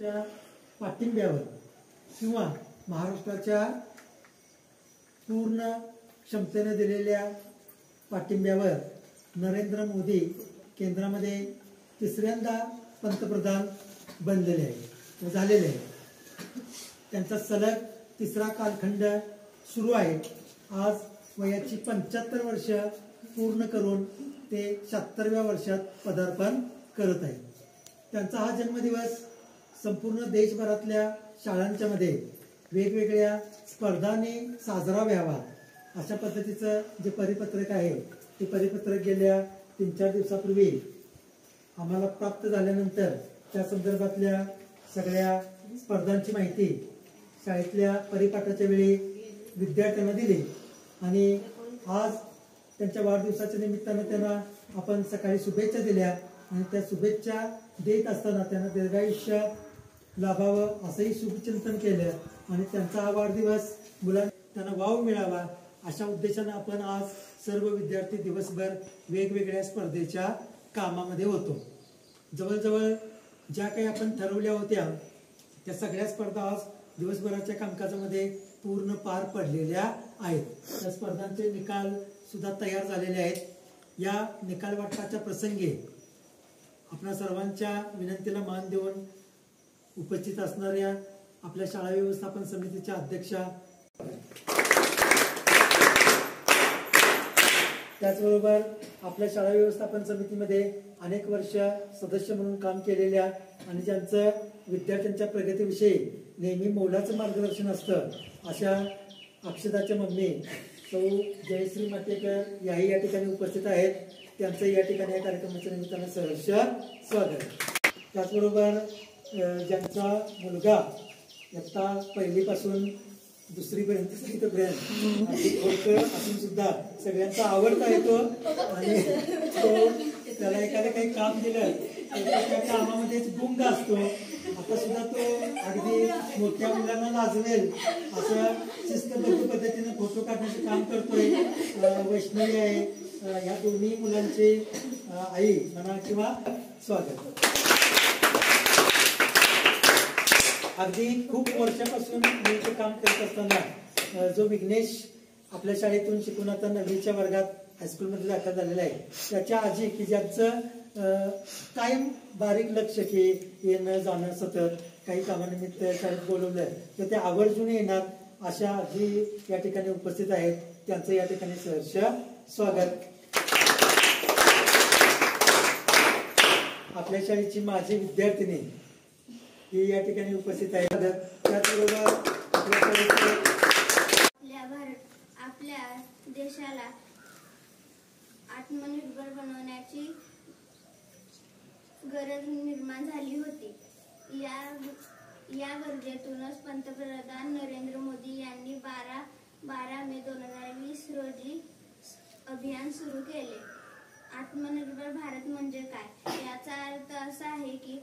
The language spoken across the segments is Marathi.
पाठिंब्यावर किंवा महाराष्ट्राच्या पूर्ण क्षमतेने दिलेल्या पाठिंब्यावर नरेंद्र मोदी केंद्रामध्ये तिसऱ्यांदा पंतप्रधान बनलेले आहे झालेले आहे। त्यांचा सलग तिसरा कालखंड सुरू आहे। आज वयाची 75 वर्ष पूर्ण करून ते 76व्या वर्षात पदार्पण करत आहेत। त्यांचा हा जन्मदिवस संपूर्ण देशभरातल्या शाळांच्या मध्ये वेगवेगळ्या स्पर्धांनी साजरा व्हावा अशा पद्धतीचं जे परिपत्रक आहे ते परिपत्रक गेल्या 3-4 दिवसापूर्वी आम्हाला प्राप्त झाल्यानंतर त्या संदर्भातल्या सगळ्या स्पर्धांची माहिती शाळेतल्या परिपाठाच्या वेळी विद्यार्थ्यांना दिली आणि आज त्यांच्या वाढदिवसाच्या निमित्तानं त्यांना आपण सकाळी शुभेच्छा दिल्या आणि त्या शुभेच्छा देत असताना त्यांना दीर्घायुष्य लाभावं असंही शुभचिंतन केलं आणि त्यांचा हा वाढदिवस मुलांना त्यांना वाव मिळावा अशा उद्देशाने आपण आज सर्व विद्यार्थी दिवसभर वेगवेगळ्या स्पर्धेच्या कामामध्ये होतो। जवळजवळ ज्या काही आपण ठरवल्या होत्या त्या सगळ्या स्पर्धा आज दिवसभराच्या कामकाजामध्ये पूर्ण पार पडलेल्या आहेत। त्या स्पर्धांचे निकाल सुद्धा तयार झालेले आहेत। या निकाल वाटपाच्या प्रसंगी आपल्या सर्वांच्या विनंतीला मान देऊन उपस्थित असणाऱ्या आपल्या शाळा व्यवस्थापन समितीच्या अध्यक्षा त्याचबरोबर आपल्या शाळा व्यवस्थापन समितीमध्ये अनेक वर्ष सदस्य म्हणून काम केलेल्या आणि ज्यांचं विद्यार्थ्यांच्या प्रगतीविषयी नेहमी मोलाचं मार्गदर्शन असतं अशा अक्षदाच्या मम्मी सौ जयश्री मातेकर याही या ठिकाणी उपस्थित आहेत। त्यांचं या ठिकाणी या कार्यक्रमाच्या निमित्तानं सहर्ष स्वागत। त्याचबरोबर ज्यांचा मुलगा इयत्ता 1ली पासून 2री पर्यंत असून सुद्धा सगळ्यांचा आवडता येतो आणि त्याला एखादं काही काम दिलं त्या कामामध्येच गुंग असतो। आता सुद्धा तो अगदी मोठ्या मुलांना लाजवेल असं शिस्तबद्ध पद्धतीने फोटो काढण्याचं काम करतोय। वैष्णवी आहे ह्या दोन्ही मुलांची आई म्हणा किंवा स्वागत। अगदी खूप वर्षापासून मी ते काम करत असताना जो विघ्नेश आपल्या शाळेतून शिकून आता 9वीच्या वर्गात हायस्कूलमध्ये दाखल झालेला आहे त्याच्या आजी की ज्यांचं कायम बारीक लक्ष की येणं जाणं सतत काही कामानिमित्त शाळेत बोलवलं तर ते आवर्जून येणार अशा आजी या ठिकाणी उपस्थित आहेत। त्यांचं या ठिकाणी सहर्ष स्वागत। आपल्या शाळेची माझी विद्यार्थिनी ही या ठिकाणी उपस्थित आहे। त्याचबरोबर आपल्या देशाला आत्मनिर्भर बनवण्याची गरज निर्माण झाली होती। या गरजेतूनच पंतप्रधान नरेंद्र मोदी यांनी 12 मे 2020 रोजी अभियान सुरू केले। आत्मनिर्भर भारत म्हणजे काय याचा अर्थ असा आहे की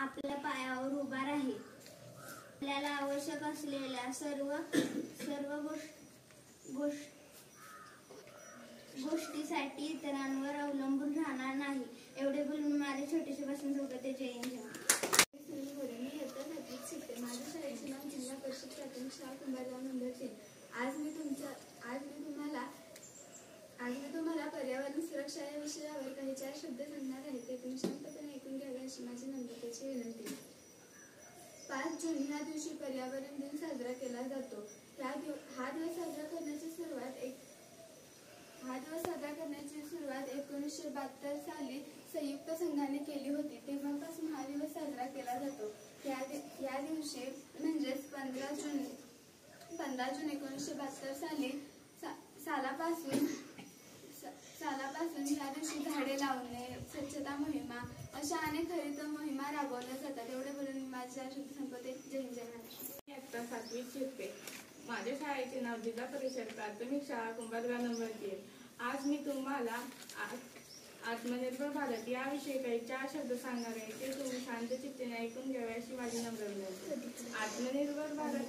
आपल्या पायावर उभा राहील, आपल्याला आवश्यक असलेल्या सर्व गोष्टीसाठी इतरांवर अवलंबून राहणार नाही। एवढे बोलून माझे छोटेसे भाषण संपते। जय हिंद। मी इयत्ता 7वीत शिकते। माझ्या शाळेचे नाव जिल्हा परिषद प्राथमिक शाळा कुंभारगाव नंबर 3। आज मी तुम्हाला पर्यावरण सुरक्षा या विषयावर काही 4 शब्द सांगणार आहे। ते तुम्ही शांतपणे ऐकून घ्यावे अशी माझी नम्रतेची विनंती। 5 जून ह्या दिवशी पर्यावरण दिन साजरा केला जातो। हा दिवस साजरा करण्याची सुरुवात 1972 साली संयुक्त संघाने केली होती। तेव्हापासून हा दिवस साजरा केला जातो। या दिवशी म्हणजेच 15 जून 1972 सालापासून या दिवशी झाडे लावणे, स्वच्छता मोहिमा अशा अनेक हरित मोहिमा राबवल्या जातात। एवढे बोलून मी माझे 4 शब्द संपवते। जय हिंद, जय महाराष्ट्र। मी इयत्ता 7वीत शिकते। माझ्या शाळेचे नाव जिल्हा परिषद प्राथमिक शाळा कुंभारगाव नंबर 3। आज मी तुम्हाला आत्मनिर्भर भारत याविषयी काही 4 शब्द सांगणार आहे। ते तुम्ही शांत चित्ताने ऐकून घ्यावे अशी माझी नम्र विनंती। आत्मनिर्भर भारत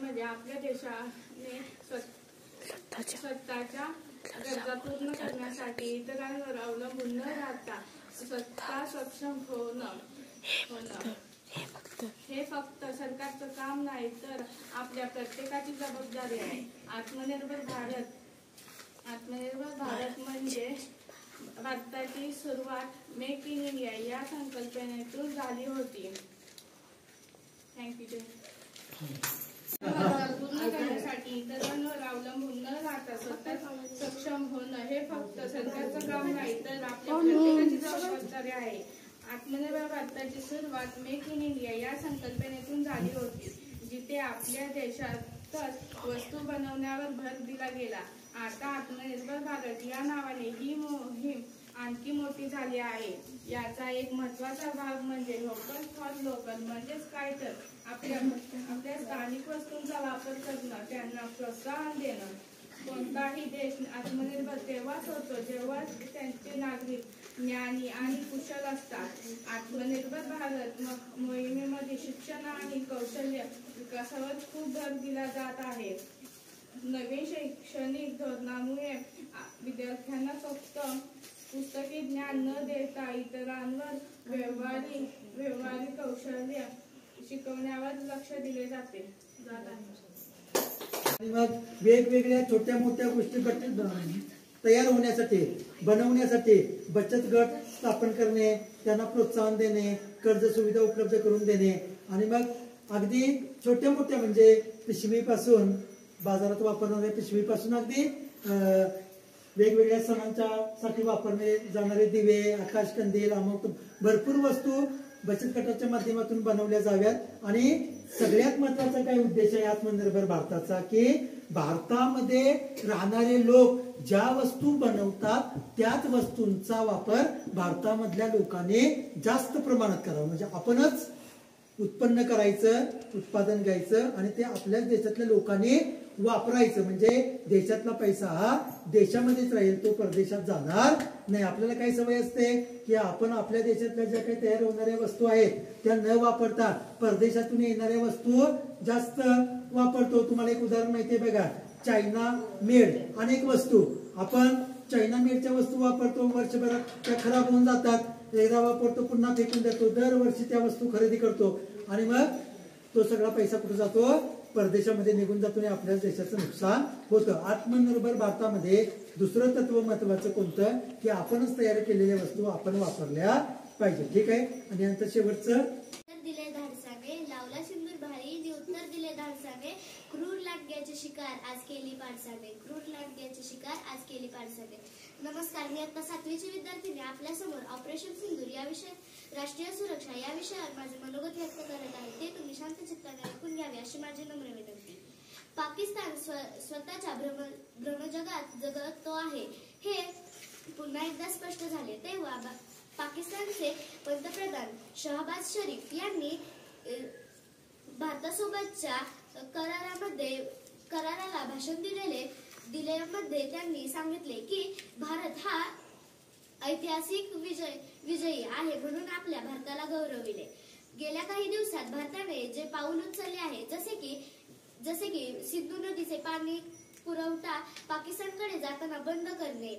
म्हणजे आपल्या देशाने स्वतःच्या गरजा पूर्ण करण्यासाठी इतरांवर अवलंबून न राहता स्वतः सक्षम होणं हे फक्त सरकारचं काम नाही तर आपल्या प्रत्येकाची जबाबदारी आहे. आत्मनिर्भर भारत म्हणजे भारताची सुरुवात मेक इन इंडिया या संकल्पनेतून झाली होती. थँक्यू. पूर्ण करण्यासाठी इतरांवर अवलंबून न राहता स्वतः सक्षम होणं हे फक्त सरकारचं काम नाही तर आपल्या प्रत्येकाची जबाबदारी आहे. आत्मनिर्भर भारताची सुरुवात मेक इन इंडिया या संकल्पनेतून झाली होती, जिथे आपल्या देशातच वस्तू बनवण्यावर भर दिला गेला. आता आत्मनिर्भर भारत या नावाने ही मोहीम आणखी मोठी झाली आहे. याचा एक महत्त्वाचा भाग म्हणजे लोकल फॉर लोकल. म्हणजेच काय तर आपल्या स्थानिक वस्तूंचा वापर करणं, त्यांना प्रोत्साहन देणं. कोणताही देश आत्मनिर्भर तेव्हाच होतो जेव्हा त्यांचे नागरिक ज्ञानी आणि कुशल असतात. आत्मनिर्भर भारत मोहिमेमध्ये शिक्षण आणि कौशल्य विकासावर खूप भर दिला जात आहे. नवीन शैक्षणिक धोरणामुळे विद्यार्थ्यांना फक्त पुस्तकी ज्ञान न देता इतरांवर व्यवहारिक कौशल्य शिकवण्यावर लक्ष दिले जात आहे. आणि मग वेगवेगळ्या छोट्या मोठ्या गोष्टी तयार होण्यासाठी बनवण्यासाठी बचत गट स्थापन करणे, त्यांना प्रोत्साहन देणे, कर्ज सुविधा उपलब्ध करून देणे आणि मग अगदी छोट्या मोठ्या म्हणजे पिशवीपासून बाजारात वापरणाऱ्या पिशवीपासून अगदी वेगवेगळ्या सणांच्या साठी वापरले जाणारे दिवे, आकाशकंदील, अमुक भरपूर वस्तू बचत गटाच्या माध्यमातून बनवल्या जाव्यात. आणि सगळ्यात महत्वाचा काय उद्देश आहे आत्मनिर्भर भारताचा की भारतामध्ये राहणारे लोक ज्या वस्तू बनवतात त्याच वस्तूंचा वापर भारतामधल्या लोकांनी जास्त प्रमाणात करावा. म्हणजे आपणच उत्पन्न करायचं, उत्पादन घ्यायचं आणि ते आपल्याच देशातल्या लोकांनी वापरायचं. म्हणजे देशातला पैसा हा देशामध्येच राहील, तो परदेशात जाणार नाही. आपल्याला काय सवय असते की आपण आपल्या देशातल्या ज्या काही तयार होणाऱ्या वस्तू आहेत त्या न वापरता परदेशातून येणाऱ्या वस्तू जास्त वापरतो. तुम्हाला एक उदाहरण माहिती आहे बघा, चायना मेड अनेक वस्तू आपण चायना मेडच्या वस्तू वापरतो, वर्षभरात त्या खराब होऊन जातात, एकदा वापरतो पुन्हा फेकून देतो, दरवर्षी त्या वस्तू खरेदी करतो आणि मग तो सगळा पैसा कुठे जातो, परदेशामध्ये निघून जातो आणि आपल्याच देशाचं नुकसान होतं. आत्मनिर्भर भारतामध्ये दुसरं तत्व महत्वाचं कोणतं की आपणच तयार केलेल्या वस्तू आपण वापरल्या पाहिजे. ठीक आहे. आणि नंतर शेवटचं दिले धाडसाने लावला सिंदूर भारी, उत्तर दिले धाडसाने, क्रूर लाटक्याचे शिकार आज केली पाडसाने, क्रूर लाटक्याचे शिकार आज केली पाडसाने. नमस्कार, मी आता 7वीची विद्यार्थिनी आपल्या समोर ऑपरेशन सिंदूर या विषय राष्ट्रीय सुरक्षा या विषयावर माझे मनोगत व्यक्त करत आहे. ते तुम्ही शांत चित्ताने ऐकून घ्यावे अशी माझी नम्र विनंती. पाकिस्तान स्वतःच्या भ्रमजगात जगतो आहे हे पुन्हा एकदा स्पष्ट झाले तेव्हा पाकिस्तानचे पंतप्रधान शहबाज शरीफ यांनी भारतासोबतच्या कराराला भाषण दिल्यामध्ये त्यांनी सांगितले की भारत हा ऐतिहासिक विजयी आहे म्हणून आपल्या भारताला गौरविले. गेल्या काही दिवसात भारताने जे पाऊल उचलले आहे जसे की सिंधू नदीचे पाणी पुरवठा पाकिस्तानकडे जाताना बंद करणे,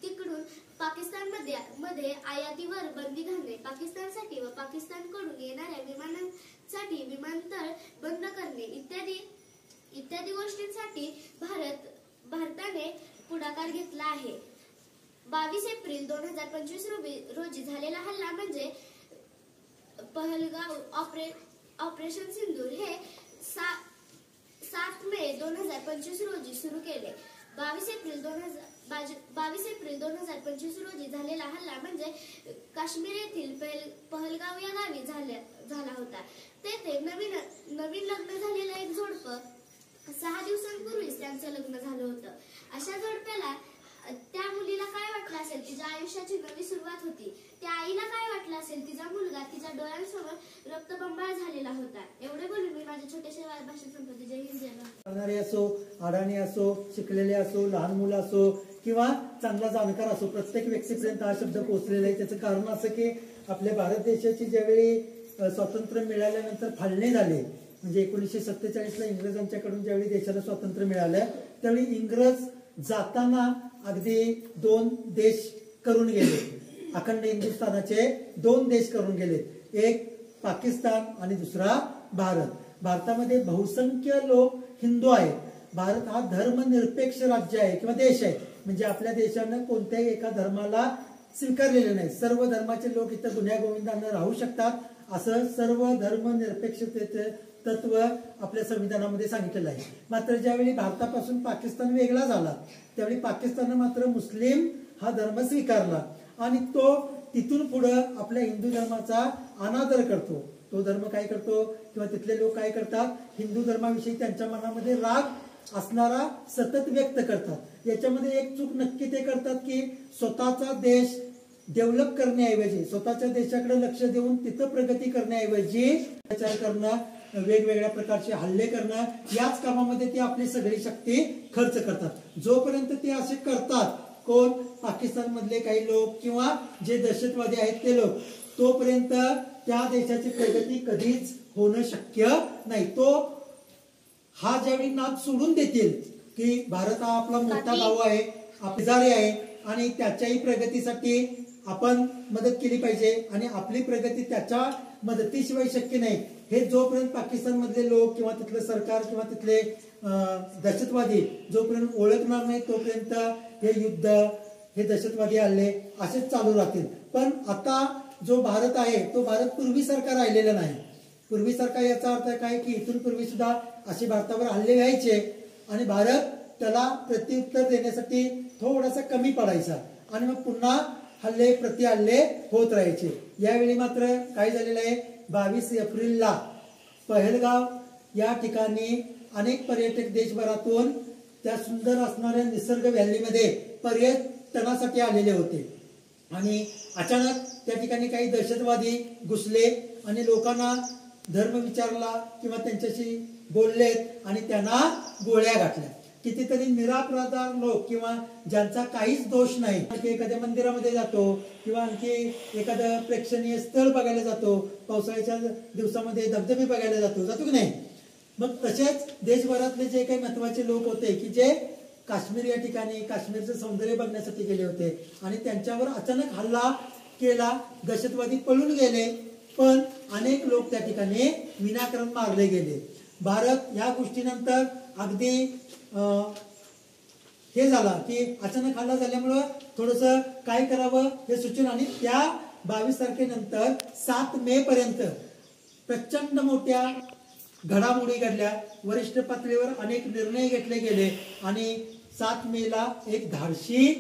तिकडून पाकिस्तानमध्ये आयातीवर बंदी घालणे, पाकिस्तानसाठी व पाकिस्तानकडून येणाऱ्या विमानांसाठी विमानतळ बंद करणे इत्यादी गोष्टींसाठी भारताने पुढाकार घेतला आहे. 22 एप्रिल 2025 रोजी झालेला हल्ला म्हणजे पहलगाव ऑपरेशन सिंदूर हे 7 मे 2025 रोजी सुरू केले. 22 एप्रिल 2025 रोजी झालेला हल्ला म्हणजे काश्मीर येथील पहलगाव या गावी झाला होता. तेथे नवीन लग्न झालेलं एक जोडपं 6 दिवसांपूर्वीच त्यांचं लग्न झालं होतं. अशा जोडप्याला त्या मुलीला काय वाटलं असेल, तिच्या आयुष्याची नवी सुरुवात होती. त्या आईला काय वाटलं असेल, तिचा मुलगा तिच्या डोळ्यांसमोर रक्तबंबाळ झालेला होता. एवढे बोलून मी माझ्या छोट्याशा भाषण संपवते. जय हिंद, जय भारत. असो, अडाणी असो, शिकलेले असो, लहान मुलं असो किंवा चांगला जाणकार असो, प्रत्येक व्यक्तीपर्यंत हा शब्द पोहोचलेला आहे. त्याचं कारण असं की आपल्या भारत देशाची ज्यावेळी स्वातंत्र्य मिळाल्यानंतर फाळणी झाली म्हणजे 1947ला इंग्रजांच्याकडून ज्यावेळी देशाला स्वातंत्र्य मिळालं त्यावेळी इंग्रज जाताना अगदी 2 देश करून गेले, अखंड हिंदुस्थानाचे 2 देश करून गेले, एक पाकिस्तान आणि दुसरा भारत. भारतामध्ये बहुसंख्य लोक हिंदू आहेत. भारत हा धर्मनिरपेक्ष राज्य आहे किंवा देश आहे. म्हणजे आपल्या देशानं कोणत्याही एका धर्माला स्वीकारलेलं नाही. सर्व धर्माचे लोक इथं गुण्यागोविंदानं राहू शकतात, असं सर्व धर्मनिरपेक्षतेचे तत्व आपल्या संविधानामध्ये सांगितलेलं आहे. मात्र ज्यावेळी भारतापासून पाकिस्तान वेगळा झाला त्यावेळी पाकिस्ताननं मात्र मुस्लिम हा धर्म स्वीकारला आणि तो तिथून पुढे आपल्या हिंदू धर्माचा अनादर करतो. तो धर्म काय करतो किंवा तिथले लोक काय करतात, हिंदू धर्माविषयी त्यांच्या मनामध्ये राग असणारा सतत व्यक्त करतात. याच्यामध्ये एक चूक नक्की ते करतात की स्वतःचा देश डेव्हलप करण्याऐवजी, स्वतःच्या देशाकडे लक्ष देऊन तिथं प्रगती करण्याऐवजी विचार करणं, वेगवेगळ्या प्रकारचे हल्ले करणं, याच कामामध्ये ते आपली सगळी शक्ती खर्च करतात. जोपर्यंत ते असे करतात, कोण, पाकिस्तान मधले काही लोक किंवा जे दहशतवादी आहेत ते लोक, तोपर्यंत त्या देशाची प्रगती कधीच होणं शक्य नाही. तो हा ज्यावेळी नाद सोडून देतील की भारत हा आपला मोठा भाऊ आहे, शेजारी आहे आणि त्याच्याही प्रगतीसाठी आपण मदत केली पाहिजे आणि आपली प्रगती त्याच्या मदतीशिवाय शक्य नाही, हे जोपर्यंत पाकिस्तान मधले लोक किंवा तिथलं सरकार किंवा तिथले दहशतवादी जोपर्यंत ओळखणार नाही तोपर्यंत हे युद्ध, हे दहशतवादी हल्ले असेच चालू राहतील. पण आता जो भारत आहे तो भारत पूर्वीसारखा राहिलेला नाही. पूर्वीसारखा याचा अर्थ काय की इथून पूर्वी सुद्धा असे भारतावर हल्ले व्हायचे आणि भारत त्याला प्रत्युत्तर देण्यासाठी थोडासा कमी पडायचा आणि मग पुन्हा हल्ले प्रतिहल्ले होत राहायचे. यावेळी मात्र काय झालेलं आहे, 22 एप्रिलला पहलगाव या ठिकाणी अनेक पर्यटक देशभरातून त्या सुंदर असणाऱ्या निसर्ग व्हॅलीमध्ये पर्यटनासाठी आलेले होते आणि अचानक त्या ठिकाणी काही दहशतवादी घुसले आणि लोकांना धर्म विचारला किंवा त्यांच्याशी बोललेत आणि त्यांना गोळ्या घातल्या. कितीतरी निरापराध लोक किंवा ज्यांचा काहीच दोष नाही, एखाद्या मंदिरामध्ये जातो किंवा आणखी एखादं प्रेक्षणीय स्थळ बघायला जातो, पावसाळ्याच्या दिवसामध्ये धबधबे बघायला जातो की नाही. मग तसेच देशभरातले जे काही महत्वाचे लोक होते की जे काश्मीर या ठिकाणी काश्मीरचं सौंदर्य बघण्यासाठी गेले होते आणि त्यांच्यावर अचानक हल्ला केला, दहशतवादी पळून गेले, पण अनेक लोक त्या ठिकाणी विनाकारण मारले गेले. भारत या गोष्टीनंतर अगदी हे झाला की अचानक हल्ला झाल्यामुळं थोडस काय करावं हे सूचना आणि त्या 22 तारखेनंतर 7 मे पर्यंत प्रचंड मोठ्या घडामोडी घडल्या. वरिष्ठ पातळीवर अनेक निर्णय घेतले गेले आणि 7 मेला एक धाडसी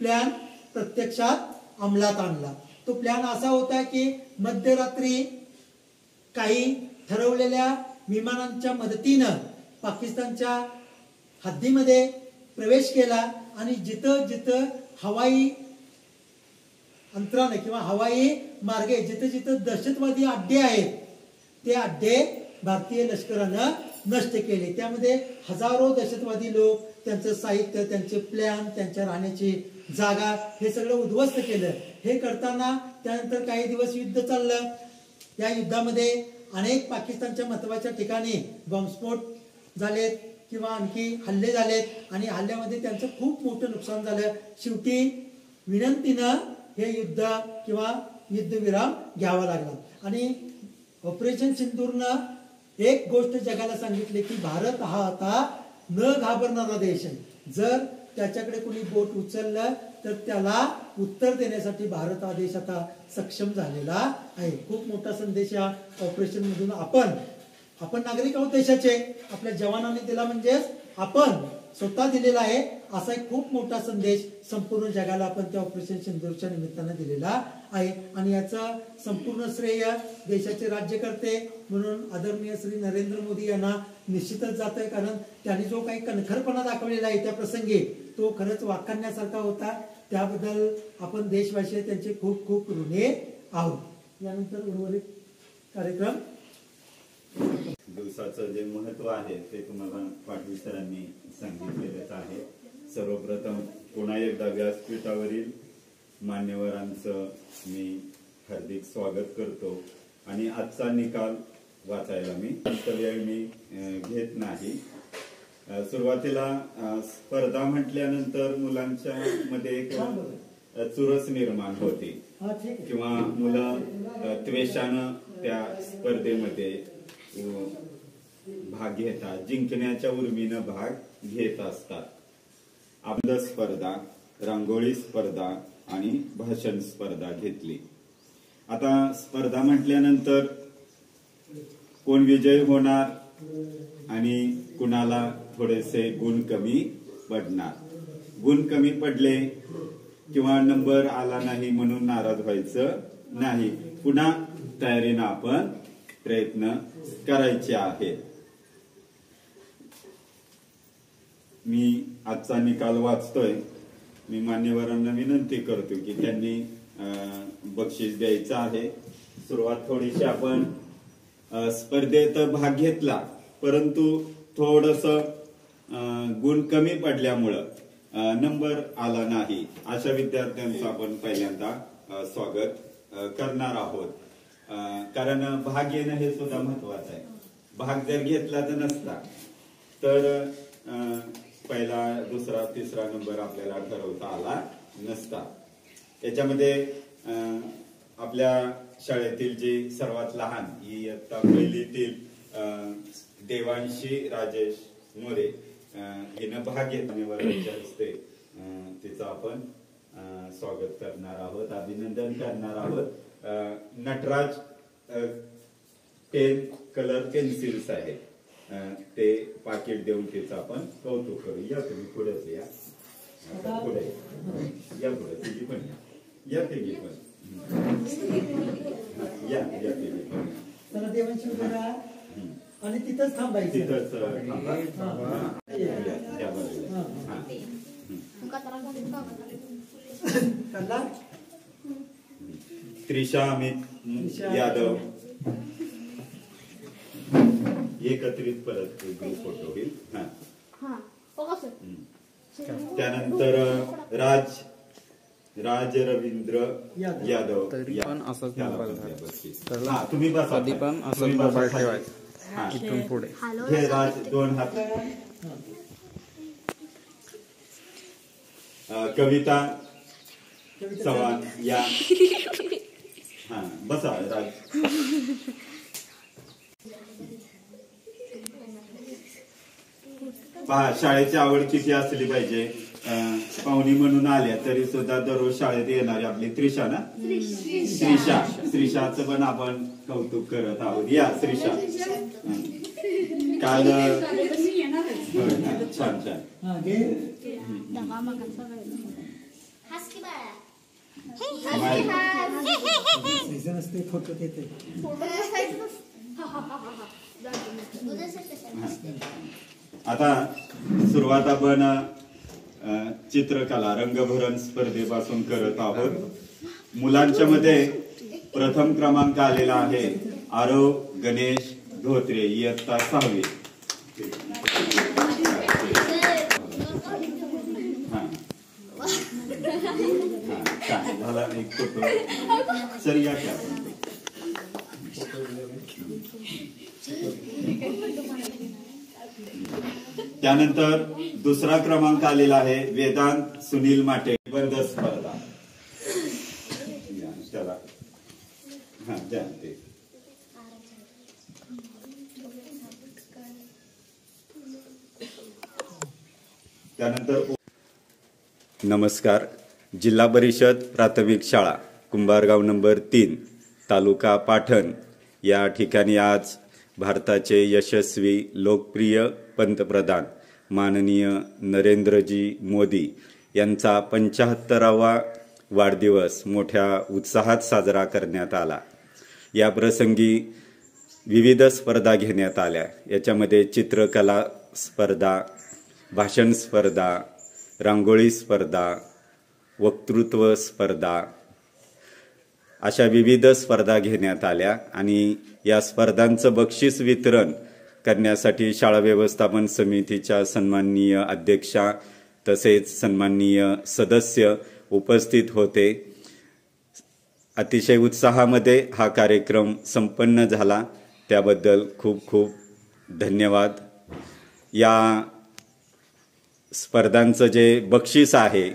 प्लॅन प्रत्यक्षात अंमलात आणला. तो प्लॅन असा होता की मध्यरात्री काही ठरवलेल्या विमानांच्या मदतीनं पाकिस्तानच्या हद्दीमध्ये प्रवेश केला आणि जिथं जिथं हवाई अंतराने किंवा हवाई मार्गे जिथं जिथं दहशतवादी अड्डे आहेत ते अड्डे भारतीय लष्करानं नष्ट केले. त्यामध्ये हजारो दहशतवादी लोक, त्यांचं साहित्य, त्यांचे प्लॅन, त्यांच्या राहण्याची जागा हे सगळं उद्ध्वस्त केलं. हे करताना त्यानंतर काही दिवस युद्ध चाललं. या युद्धामध्ये अनेक पाकिस्तानच्या महत्वाच्या ठिकाणी बॉम्बस्फोट झालेत किंवा आणखी हल्ले झालेत आणि हल्ल्यामध्ये त्यांचं खूप मोठं नुकसान झालं. शेवटी विनंतीनं हे युद्ध किंवा युद्धविराम घ्यावा लागला आणि ऑपरेशन सिंदूरनं एक गोष्ट जगाला सांगितली की भारत हा आता न घाबरणारा देश आहे. जर त्याच्याकडे कोणी बोट उचललं तर त्याला उत्तर देण्यासाठी भारत हा देश आता सक्षम झालेला आहे. खूप मोठा संदेश या ऑपरेशन मधून आपण नागरिक आहोत देशाचे, आपल्या जवानांनी दिला म्हणजेच आपण स्वतः दिलेला आहे. असा एक खूप मोठा संदेश संपूर्ण जगाला आपण त्या ऑपरेशन सिंदूरच्या निमित्तानं दिलेला आहे आणि याचा संपूर्ण श्रेय देशाचे राज्यकर्ते म्हणून आदरणीय श्री नरेंद्र मोदी यांना निश्चितच जात आहे. कारण त्यांनी जो काही कणखरपणा दाखवलेला आहे त्या प्रसंगी तो खरंच वाखाणण्यासारखा होता. त्याबद्दल आपण देशवासी त्यांचे खूप खूप ऋणी आहोत. यानंतर उर्वरित कार्यक्रम दिवसाचं जे महत्व आहे ते तुम्हाला पाटील सरांनी सांगितलेलंच आहे. सर्वप्रथम पुन्हा एकदा व्यासपीठावरील मान्यवरांचं मी हार्दिक स्वागत करतो आणि आजचा निकाल वाचायला मी जास्त वेळ मी घेत नाही. सुरुवातीला स्पर्धा म्हटल्यानंतर मुलांच्या मध्ये एक चुरस निर्माण होते हा ठीक आहे. किंवा मुलं त्वेषानं त्या स्पर्धेमध्ये भाग घेतात, जिंकण्याच्या उर्मीनं भाग घेत असतात. आपलं स्पर्धा, रांगोळी स्पर्धा आणि भाषण स्पर्धा घेतली. आता स्पर्धा म्हटल्यानंतर कोण विजयी होणार आणि कुणाला थोडेसे गुण कमी पडणार. गुण कमी पडले किंवा नंबर आला नाही म्हणून नाराज व्हायचं नाही. पुन्हा तयारीनं आपण प्रयत्न करायचे आहेत. मी आजचा निकाल वाचतोय. मी मान्यवरांना विनंती करतो की त्यांनी बक्षीस द्यायचं आहे. सुरुवात थोडीशी आपण स्पर्धेत भाग घेतला, परंतु थोडस गुण कमी पडल्यामुळं नंबर आला नाही. अशा विद्यार्थ्यांचं आपण पहिल्यांदा स्वागत करणार आहोत. कारण भाग घेणं हे सुद्धा महत्वाचं आहे. भाग जर घेतला तर नसता तर पहिला, दुसरा, तिसरा नंबर आपल्याला ठरवता आला नसता. याच्यामध्ये आपल्या शाळेतील जी सर्वात लहान इयत्ता पहिलीतील देवांशी राजेश मोरे हिनं भाग घेतल्याच्या हस्ते तिचं आपण स्वागत करणार आहोत, अभिनंदन करणार आहोत. नटराज पेन कलर पेन्सिल्स आहेत, ते पाकिट देऊन तिचं आपण कौतुक करू. या तुम्ही पुढेच या, पुढे या, पुढे तिघी पण या, तिघी पण या, तिघी पण. चला देवांशी उभे राहा आणि तिथंच थांबायचं. तिथंच थांबा. त्रिशा अमित यादव एकत्रित परत ग्रुप फोटो होईल. त्यानंतर राज रवींद्र यादव. पण असंच मोबाईल तुम्ही बसा, कधी पण असंच मोबाईल ठेवायचा इथून पुढे. हे राज दोन हात. कविता चव्हाण या. बसा राज. पहा, शाळेची आवड किती असली पाहिजे. पाहुणी म्हणून आल्या तरी सुद्धा दररोज शाळेत येणारी आपली त्रिशा ना, श्रीशाचं पण आपण कौतुक करत आहोत. या श्रीशा. काल छान छान. फोटो घेते. आता सुरुवात आपण चित्रकला रंगभरण स्पर्धेपासून करत आहोत. मुलांच्या मध्ये प्रथम क्रमांक आलेला आहे आरव गणेश धोत्रे, इयत्ता 6वी. झाला एक फोटो. सर या क्या. त्यानंतर दुसरा क्रमांक आलेला आहे वेदांत सुनील माटे, निबंध स्पर्धा. त्याला द्या ते. त्यानंतर नमस्कार. जिल्हा परिषद प्राथमिक शाळा कुंभारगाव नंबर 3 तालुका पाटण या ठिकाणी आज भारताचे यशस्वी लोकप्रिय पंतप्रधान माननीय नरेंद्रजी मोदी यांचा 75वा वाढदिवस मोठ्या उत्साहात साजरा करण्यात आला. या प्रसंगी विविध स्पर्धा घेण्यात आल्या. याच्यामध्ये चित्रकला स्पर्धा, भाषण स्पर्धा, रांगोळी स्पर्धा, वक्तृत्व स्पर्धा अशा विविध स्पर्धा घेण्यात आल्या आणि या स्पर्धांचं बक्षीस वितरण करण्यासाठी शाळा व्यवस्थापन समितीच्या सन्माननीय अध्यक्षा तसेच सन्माननीय सदस्य उपस्थित होते. अतिशय उत्साहामध्ये हा कार्यक्रम संपन्न झाला, त्याबद्दल खूप खूप धन्यवाद. या स्पर्धांचं जे बक्षीस आहे,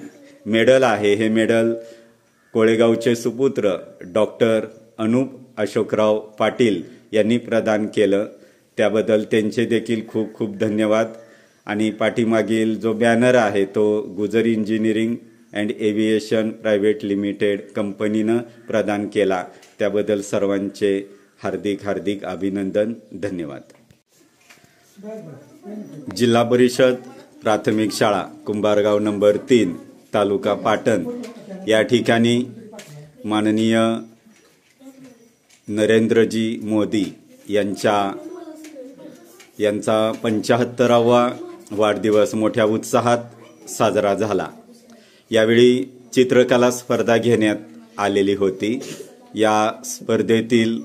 मेडल आहे, हे मेडल कोळेगावचे सुपुत्र डॉक्टर अनुप अशोकराव पाटील यांनी प्रदान केलं. त्याबद्दल त्यांचे देखील खूप खूप धन्यवाद. आणि पाठीमागील जो बॅनर आहे तो Gujar engineering and aviation private limited कंपनीनं प्रदान केला. त्याबद्दल सर्वांचे हार्दिक हार्दिक अभिनंदन, धन्यवाद. जिल्हा परिषद प्राथमिक शाळा कुंभारगाव नंबर 3 तालुका पाटण या ठिकाणी माननीय नरेंद्रजी मोदी यांचा 75वा वाढदिवस मोठ्या उत्साहात साजरा झाला. यावेळी चित्रकला स्पर्धा घेण्यात आलेली होती. या स्पर्धेतील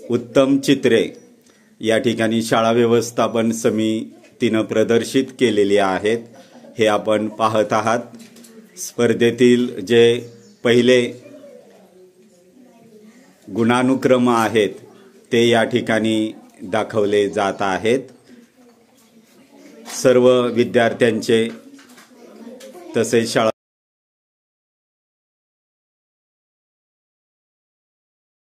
उत्तम चित्रे या ठिकाणी शाळा व्यवस्थापन समितीनं प्रदर्शित केलेली आहेत. हे आपण पाहत आहात. स्पर्धेतील जे पहिले गुणानुक्रम आहेत ते या ठिकाणी दाखवले जात आहेत. सर्व विद्यार्थ्यांचे तसेच शाळा